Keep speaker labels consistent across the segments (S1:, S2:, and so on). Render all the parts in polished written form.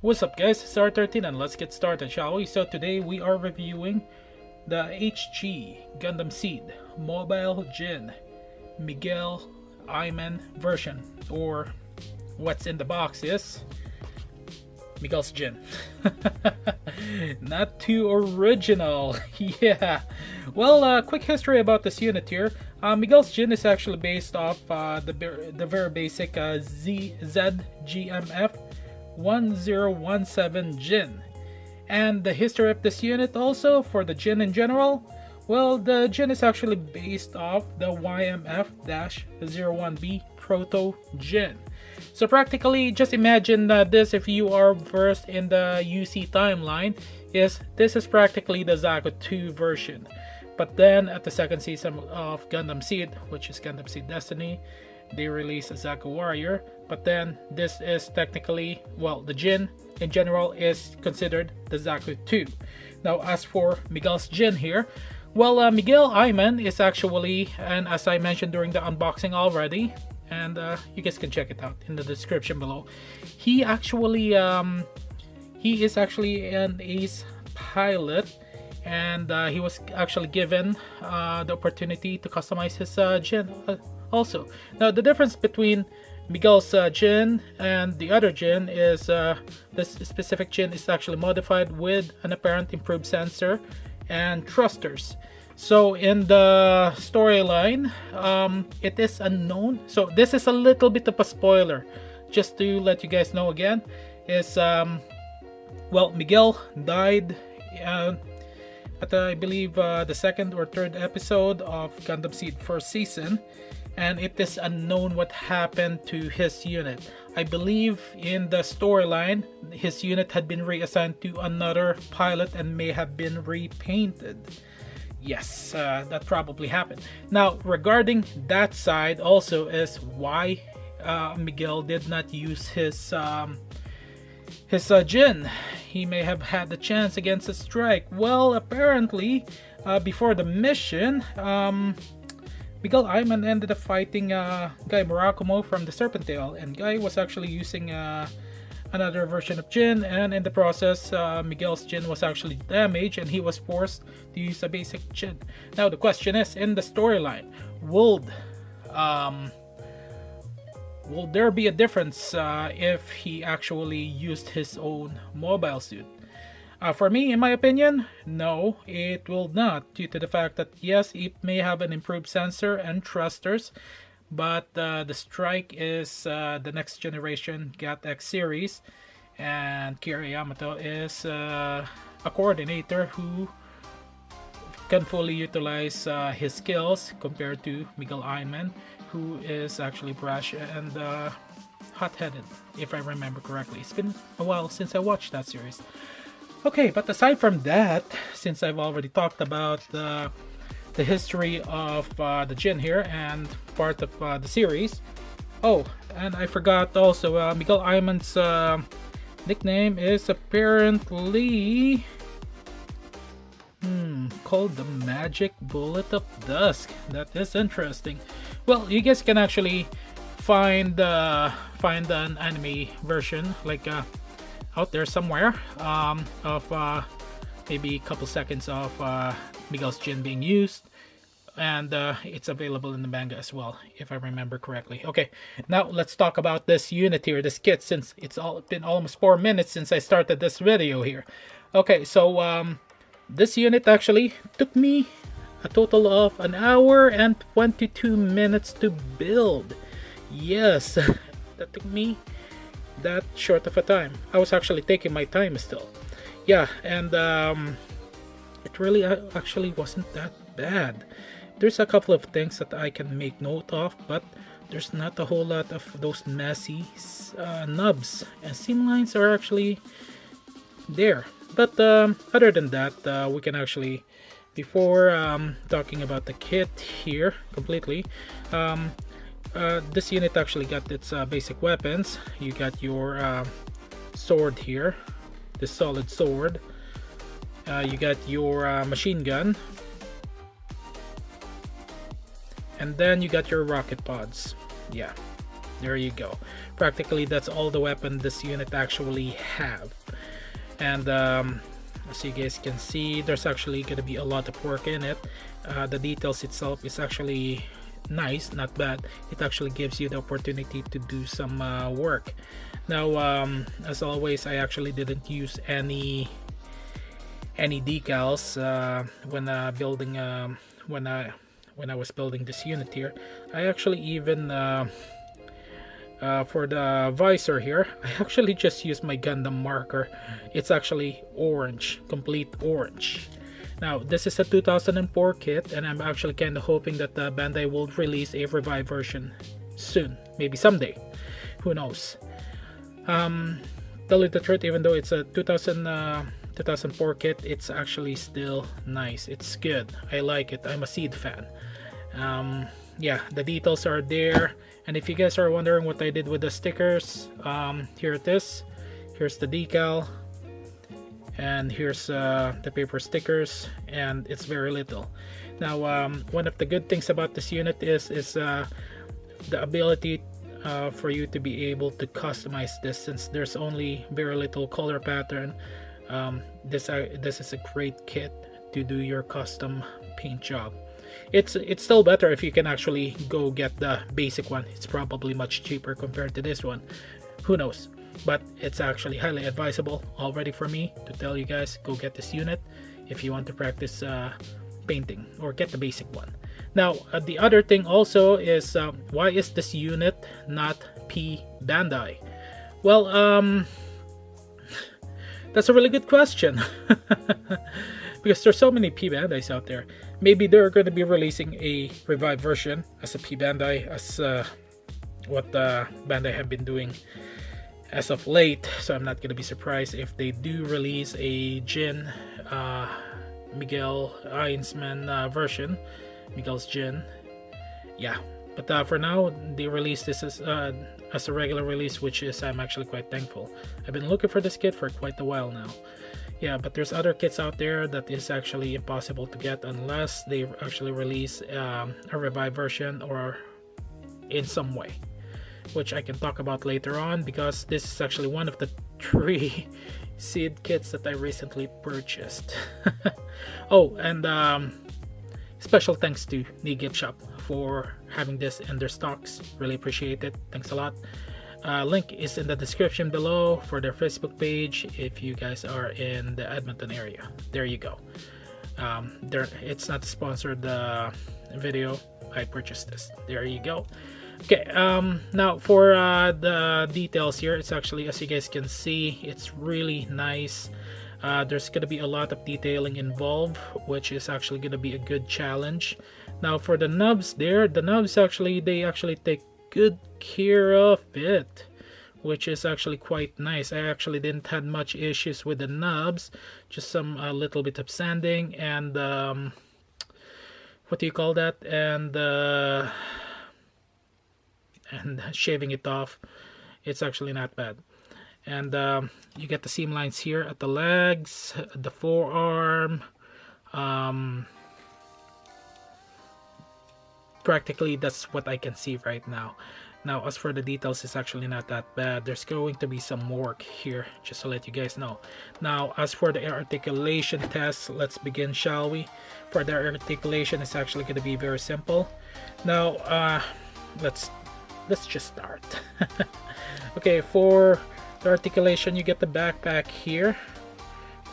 S1: What's up guys, it's R13 and let's get started, shall we? So today we are reviewing the Hgce Gundam Seed Mobile Ginn Miguel'S version, or what's in the box is Miguel'S Ginn. Not too original. Yeah. Well, quick history about this unit here. Miguel'S Ginn is actually based off the very basic ZGMF 1017 Ginn. And the history of this unit also, for the Ginn in general, well, the Ginn is actually based off the YMF-01B Proto Ginn. So practically, just imagine this if you are versed in the UC timeline, this is practically the Zaku 2 version. But then at the second season of Gundam Seed, which is Gundam Seed Destiny, they released a Zaku Warrior. But then this is technically, well, the Ginn in general is considered the Zaku 2. Now as for Miguel'S Ginn here, well, Miguel Ayman is actually, and as I mentioned during the unboxing already, and you guys can check it out in the description below, he is actually an ace pilot, and he was actually given the opportunity to customize his Ginn also. Now the difference between Miguel'S Ginn and the other Ginn is this specific Ginn is actually modified with an apparent improved sensor and thrusters. So in the storyline, it is unknown. So this is a little bit of a spoiler, just to let you guys know again. Is well, Miguel died at I believe the second or third episode of Gundam Seed first season, and it is unknown what happened to his unit. I believe in the storyline, his unit had been reassigned to another pilot and may have been repainted. Yes, that probably happened. Now, regarding that side also is why Miguel did not use his Ginn. He may have had the chance against a strike. Well, apparently, before the mission, Miguel Ayman ended up fighting Guy Murakumo from the Serpentale, and Guy was actually using another version of Ginn, and in the process, Miguel'S Ginn was actually damaged, and he was forced to use a basic Ginn. Now the question is, in the storyline, will there be a difference if he actually used his own mobile suit? For me, in my opinion, no, it will not, due to the fact that yes, it may have an improved sensor and thrusters, but the strike is the next generation GAT-X series, and Kira Yamato is a coordinator who can fully utilize his skills compared to Miguel Ayman, who is actually brash and hot-headed, if I remember correctly. It's been a while since I watched that series. Okay, but aside from that, since I've already talked about the history of the Ginn here and part of the series. Oh, and I forgot also, Miguel Ayman's nickname is apparently called the Magic Bullet of Dusk. That is interesting. Well, you guys can actually find an anime version like out there somewhere of maybe a couple seconds of Miguel'S Ginn being used, and it's available in the manga as well, if I remember correctly. Okay, now let's talk about this unit here, this kit, since it's been almost 4 minutes since I started this video here. Okay, so this unit actually took me a total of 1 hour and 22 minutes to build. Yes, that took me that short of a time. I was actually taking my time still. Yeah, and it really actually wasn't that bad. There's a couple of things that I can make note of, but there's not a whole lot of those messy nubs, and seam lines are actually there. But other than that, we can actually, before talking about the kit here completely, this unit actually got its basic weapons. You got your sword here, the solid sword. You got your machine gun, and then you got your rocket pods. Yeah, There you go. Practically that's all the weapon this unit actually have. And as you guys can see, there's actually gonna be a lot of work in it. The details itself is actually nice, not bad. It actually gives you the opportunity to do some work. Now as always, I actually didn't use any decals when building when I was building this unit here. I actually even for the visor here, I actually just used my Gundam marker. It's actually orange, complete orange. Now this is a 2004 kit, and I'm actually kind of hoping that Bandai will release a revived version soon, maybe someday, who knows. Tell you the truth, even though it's a 2004 kit, it's actually still nice. It's good. I like it. I'm a Seed fan. Yeah, the details are there. And if you guys are wondering what I did with the stickers, here it is. Here's the decal, and here's the paper stickers, and it's very little. Now one of the good things about this unit is the ability for you to be able to customize this, since there's only very little color pattern. This is a great kit to do your custom paint job. It's still better if you can actually go get the basic one. It's probably much cheaper compared to this one, who knows, but it's actually highly advisable already for me to tell you guys, go get this unit if you want to practice painting, or get the basic one. Now the other thing also is, why is this unit not P Bandai? Well, that's a really good question. Because there's so many P Bandais out there. Maybe they're going to be releasing a revived version as a P Bandai, as what Bandai have been doing as of late. So I'm not going to be surprised if they do release a Ginn Miguel'S version, Miguel'S Ginn. Yeah, but for now they released this as a regular release, which is, I'm actually quite thankful. I've been looking for this kit for quite a while now. Yeah, but there's other kits out there that is actually impossible to get unless they actually release a revived version or in some way, which I can talk about later on, because this is actually one of the 3 seed kits that I recently purchased. Oh, and special thanks to Gift Shop for having this in their stocks. Really appreciate it. Thanks a lot. Link is in the description below for their Facebook page if you guys are in the Edmonton area. There you go. It's not a sponsored video. I purchased this. There you go. Okay, now for the details here, it's actually, as you guys can see, it's really nice. There's going to be a lot of detailing involved, which is actually going to be a good challenge. Now for the nubs there, the nubs actually, they actually take good care of it, which is actually quite nice. I actually didn't have much issues with the nubs, just some a little bit of sanding and what do you call that, and shaving it off. It's actually not bad. And you get the seam lines here at the legs, the forearm, practically that's what I can see right now. Now as for the details, it's actually not that bad. There's going to be some work here, just to let you guys know. Now as for the articulation test, let's begin, shall we? For the articulation, it's actually going to be very simple. Now let's just start. Okay, for the articulation, you get the backpack here.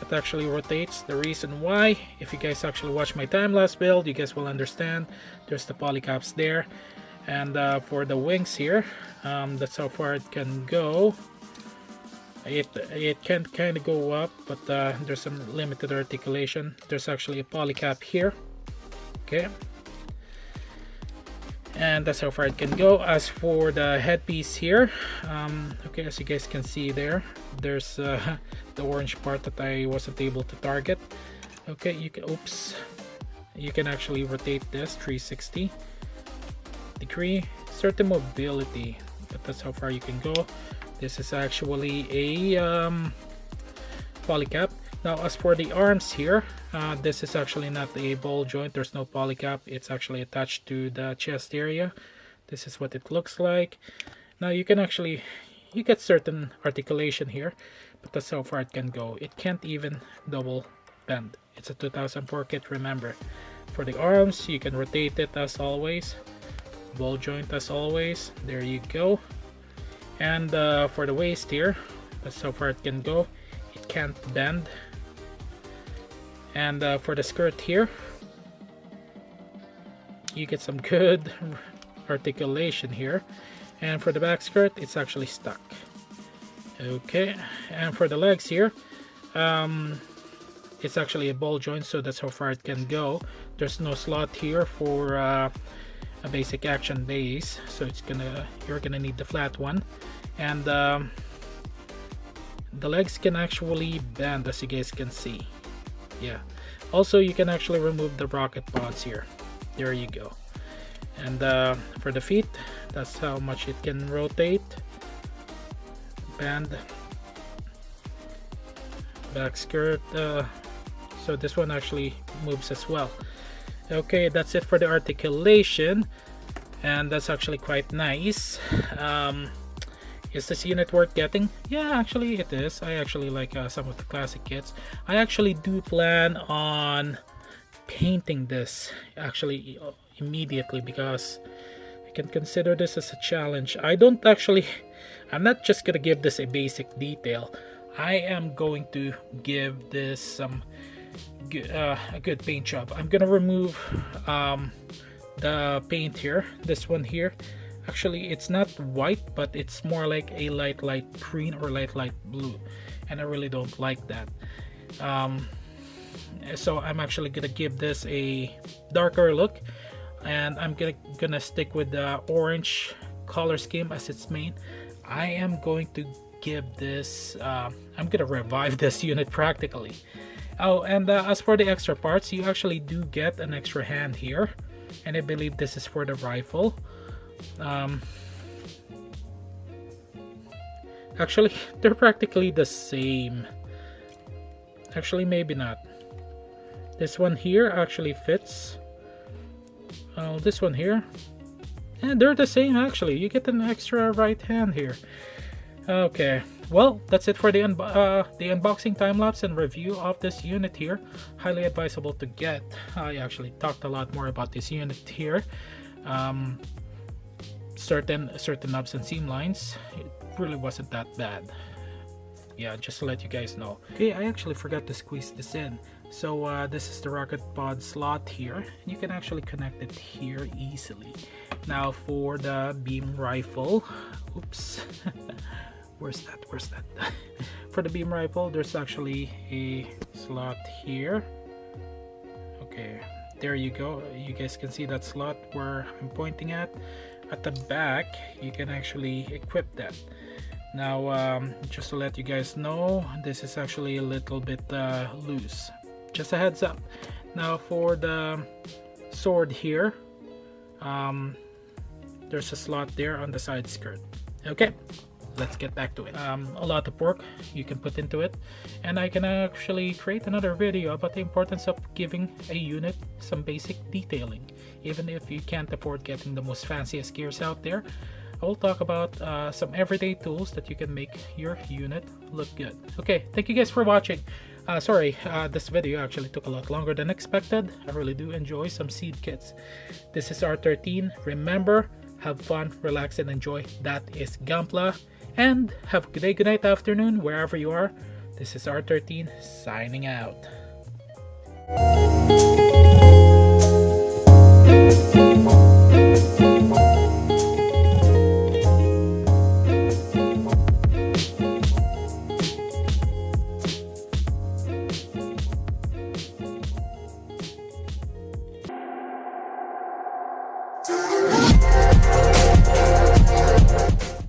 S1: It actually rotates. The reason why, if you guys actually watch my time-lapse build, you guys will understand. There's the polycaps there. And for the wings here, that's how far it can go. It can kind of go up, but there's some limited articulation. There's actually a polycap here. Okay. And that's how far it can go. As for the headpiece here, okay, as you guys can see there, there's the orange part that I wasn't able to target. Okay, you can, oops, you can actually rotate this 360 degree. Certain mobility, but that's how far you can go. This is actually a polycap. Now as for the arms here, this is actually not a ball joint. There's no polycap. It's actually attached to the chest area. This is what it looks like. Now you can actually, you get certain articulation here, but that's how far it can go. It can't even double bend. It's a 2004 kit, remember. For the arms, you can rotate it as always. Ball joint as always. There you go. And for the waist here, that's how far it can go. It can't bend. And for the skirt here, you get some good articulation here. And for the back skirt, it's actually stuck. Okay, and for the legs here, it's actually a ball joint, so that's how far it can go. There's no slot here for a basic action base, so you're gonna need the flat one. And the legs can actually bend, as you guys can see. Yeah, also you can actually remove the rocket pods here. There you go. And for the feet, that's how much it can rotate, bend. Back skirt, so this one actually moves as well. Okay, that's it for the articulation, and that's actually quite nice. Is this unit worth getting? Yeah, actually it is. I actually like some of the classic kits. I actually do plan on painting this actually immediately, because I can consider this as a challenge. I'm not just gonna give this a basic detail. I am going to give this some a good paint job. I'm gonna remove the paint here, this one here. Actually, it's not white, but it's more like a light green or light blue, and I really don't like that. So I'm actually gonna give this a darker look, and I'm gonna stick with the orange color scheme as its main. I am going to give this I'm gonna revive this unit practically. Oh, and as for the extra parts, you actually do get an extra hand here, and I believe this is for the rifle. Actually, they're practically the same. Actually, maybe not. This one here actually fits. Oh, this one here, and they're the same actually. You get an extra right hand here. Okay, well, that's it for the unboxing, time-lapse, and review of this unit here. Highly advisable to get. I actually talked a lot more about this unit here. Certain knobs and seam lines, it really wasn't that bad. Yeah, just to let you guys know. Okay, I actually forgot to squeeze this in. So this is the rocket pod slot here, and you can actually connect it here easily. Now for the beam rifle, oops. Where's that? For the beam rifle, there's actually a slot here. Okay, there you go. You guys can see that slot where I'm pointing at. At the back, you can actually equip that. Now, just to let you guys know, this is actually a little bit loose. Just a heads up. Now for the sword here, there's a slot there on the side skirt. Okay, let's get back to it. A lot of work you can put into it, and I can actually create another video about the importance of giving a unit some basic detailing. Even if you can't afford getting the most fanciest gears out there, I will talk about some everyday tools that you can make your unit look good. Okay, thank you guys for watching. Sorry, this video actually took a lot longer than expected. I really do enjoy some seed kits. This is R13. Remember, have fun, relax, and enjoy. That is Gampla. And have a good day, good night, afternoon, wherever you are. This is R13 signing out.